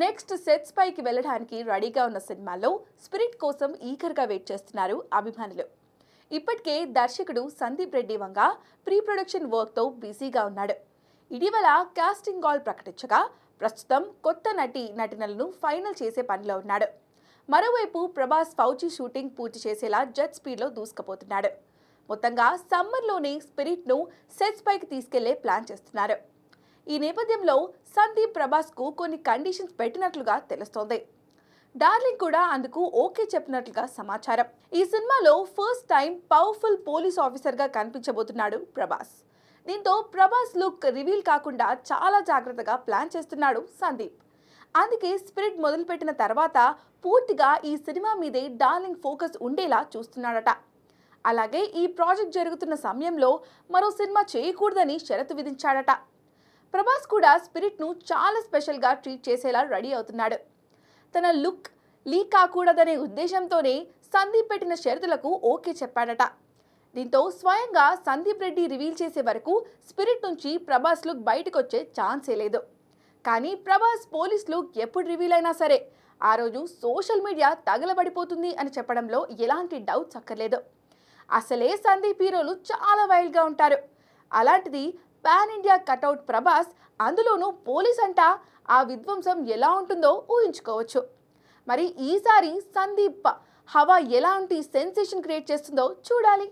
Next sets పైకి వెళ్ళడానికి రెడీగా ఉన్న సినిమాల్లో స్పిరిట్ కోసం ఈగర్గా వెయిట్ చేస్తున్నారు అభిమానులు. ఇప్పటికే దర్శకుడు సందీప్ రెడ్డి వంగ ప్రీ ప్రొడక్షన్ వర్క్తో బిజీగా ఉన్నాడు. ఇటీవల కాస్టింగ్ కాల్ ప్రకటించగా ప్రస్తుతం కొత్త నటీనటులను ఫైనల్ చేసే పనిలో ఉన్నాడు. మరోవైపు ప్రభాస్ ఫౌజీ షూటింగ్ పూర్తి చేసేలా జెట్ స్పీడ్లో దూసుకుపోతున్నాడు. మొత్తంగా సమ్మర్లోనే స్పిరిట్ను సెట్స్ పైకి తీసుకెళ్లే ప్లాన్ చేస్తున్నారు. ఈ నేపథ్యంలో సందీప్ ప్రభాస్కు కొన్ని కండిషన్స్ పెట్టినట్లుగా తెలుస్తోంది. డార్లింగ్ కూడా అందుకు ఓకే చెప్పినట్లుగా సమాచారం. ఈ సినిమాలో ఫస్ట్ టైం పవర్ఫుల్ పోలీస్ ఆఫీసర్గా కనిపించబోతున్నాడు ప్రభాస్. దీంతో ప్రభాస్ లుక్ రివీల్ కాకుండా చాలా జాగ్రత్తగా ప్లాన్ చేస్తున్నాడు సందీప్. అందుకే స్పిరిట్ మొదలుపెట్టిన తర్వాత పూర్తిగా ఈ సినిమా మీదే డార్లింగ్ ఫోకస్ ఉండేలా చూస్తున్నాడట. అలాగే ఈ ప్రాజెక్ట్ జరుగుతున్న సమయంలో మరో సినిమా చేయకూడదని షరతు విధించాడట. ప్రభాస్ కూడా స్పిరిట్ను చాలా స్పెషల్గా ట్రీట్ చేసేలా రెడీ అవుతున్నాడు. తన లుక్ లీక్ కాకూడదనే ఉద్దేశంతోనే సందీప్ పెట్టిన షరతులకు ఓకే చెప్పాడట. దీంతో స్వయంగా సందీప్ రెడ్డి రివీల్ చేసే వరకు స్పిరిట్ నుంచి ప్రభాస్ లుక్ బయటకు వచ్చే ఛాన్సే లేదు. కానీ ప్రభాస్ పోలీస్ లుక్ ఎప్పుడు రివీల్ అయినా సరే ఆ రోజు సోషల్ మీడియా తగలబడిపోతుంది అని చెప్పడంలో ఎలాంటి డౌట్స్ అక్కర్లేదు. అసలే సందీప్ హీరోలు చాలా వైల్డ్గా ఉంటారు. అలాంటిది పాన్ ఇండియా కటౌట్ ప్రభాస్, అందులోనూ పోలీస్ అంటా ఆ విధ్వంసం ఎలా ఉంటుందో ఊహించుకోవచ్చు. మరి ఈసారి సందీప్ హవా ఎలాంటి సెన్సేషన్ క్రియేట్ చేస్తుందో చూడాలి.